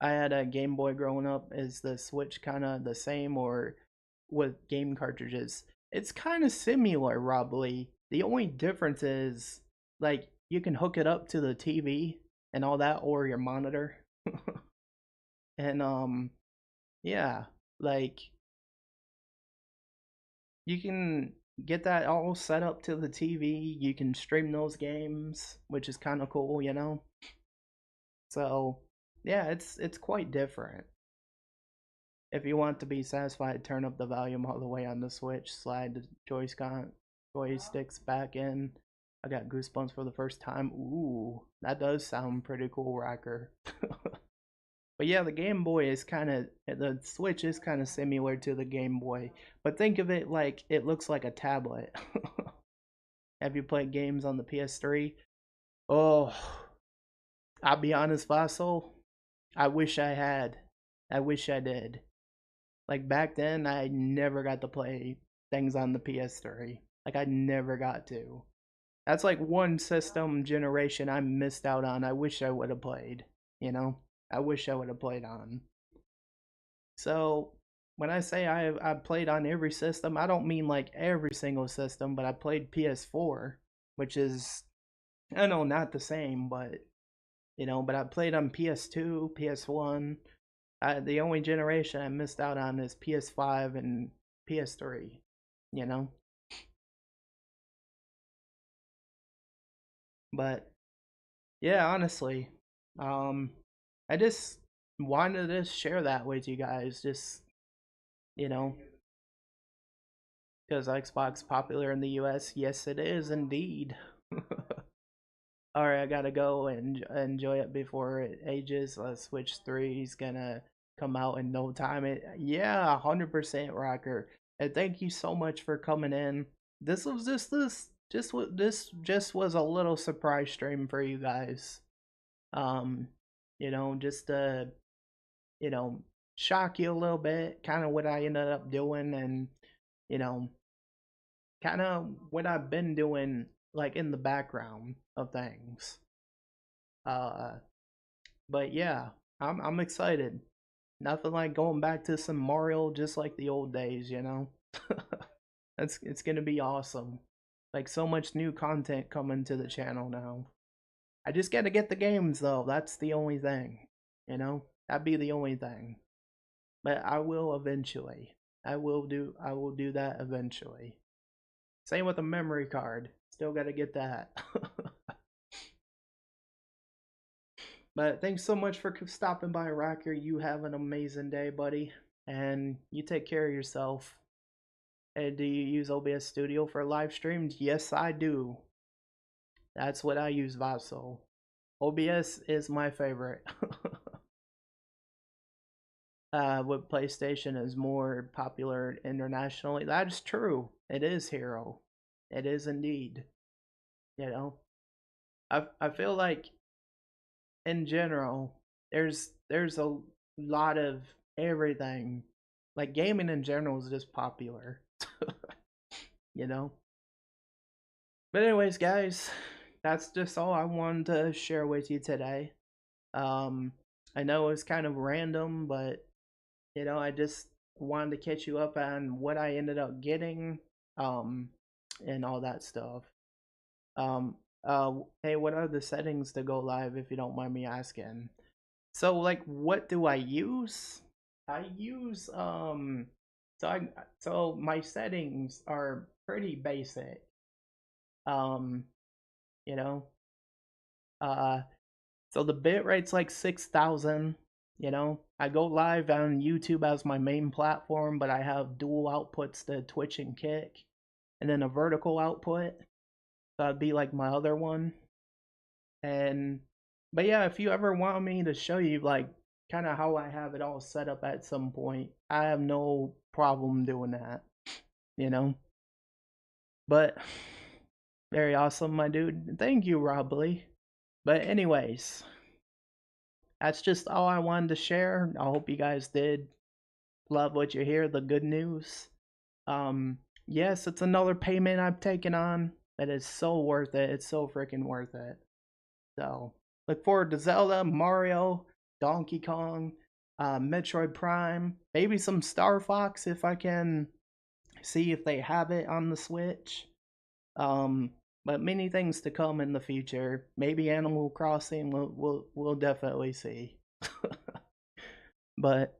I had a Game Boy growing up. Is the Switch kind of the same or with game cartridges? It's kind of similar, probably. The only difference is like you can hook it up to the TV and all that or your monitor. And yeah, like you can get that all set up to the TV. You can stream those games, which is kind of cool, So, yeah, it's quite different. If you want to be satisfied, turn up the volume all the way on the Switch, slide the joysticks back in. I got goosebumps for the first time. Ooh, that does sound pretty cool, Rocker. But yeah, the Switch is kind of similar to the Game Boy. But think of it like it looks like a tablet. Have you played games on the PS3? Oh, I'll be honest, Vassal. I wish I had. I wish I did. Like back then, I never got to play things on the PS3. Like I never got to. That's like one system generation I missed out on. I wish I would have played, you know? I wish I would have played on. So, when I say I played on every system, I don't mean like every single system, but I played PS4, which is, I know, not the same, but, you know, but I played on PS2, PS1. The only generation I missed out on is PS5 and PS3, you know? But yeah, honestly, I just wanted to share that with you guys, just, you know, because Xbox popular in the US. Yes, it is indeed. Alright, I gotta go and enjoy it before it ages. Switch 3 is gonna come out in no time. Yeah, 100% Rocker. And thank you so much for coming in. This was just was a little surprise stream for you guys. You know, just to, you know, shock you a little bit, kind of what I ended up doing, and, you know, kind of what I've been doing, like, in the background of things. But yeah, I'm excited. Nothing like going back to some Mario, just like the old days, you know. It's gonna be awesome. Like, so much new content coming to the channel now. I just gotta get the games though. That's the only thing, you know. That'd be the only thing. But I will eventually. I will do that eventually. Same with the memory card. Still gotta get that. But thanks so much for stopping by, Rocker. You have an amazing day, buddy. And you take care of yourself. And do you use OBS Studio for live streams? Yes, I do. That's what I use, Vaso. OBS is my favorite. With PlayStation is more popular internationally. That is true. It is, Hero. It is indeed. You know, I feel like in general there's a lot of everything. Like, gaming in general is just popular. You know. But anyways, guys, that's just all I wanted to share with you today. I know it's kind of random, but, you know, I just wanted to catch you up on what I ended up getting, and all that stuff. Hey, what are the settings to go live, if you don't mind me asking? So, like, what do I use? I use, so my settings are pretty basic. You know, so the bitrate's like 6,000. You know, I go live on YouTube as my main platform, but I have dual outputs to Twitch and Kick, and then a vertical output. So that'd be like my other one. And, but yeah, if you ever want me to show you, like, kind of how I have it all set up at some point, I have no problem doing that, you know. But very awesome, my dude. Thank you, Rob Lee. But anyways, that's just all I wanted to share. I hope you guys did love what you hear, the good news. Yes, it's another payment I've taken on, but it's so worth it. It's so freaking worth it. So, look forward to Zelda, Mario, Donkey Kong, Metroid Prime, maybe some Star Fox if I can see if they have it on the Switch. But many things to come in the future. Maybe Animal Crossing. We'll definitely see. But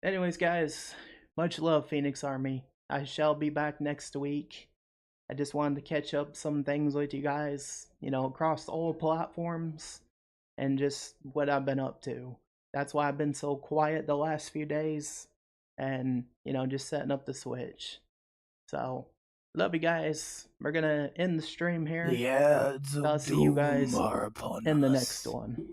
anyways, guys, much love, Phoenix Army. I shall be back next week. I just wanted to catch up some things with you guys, you know, across all platforms, and just what I've been up to. That's why I've been so quiet the last few days, and, you know, just setting up the Switch. So, love you guys. We're gonna end the stream here. The ads of I'll see you doom guys are upon in the us. next one.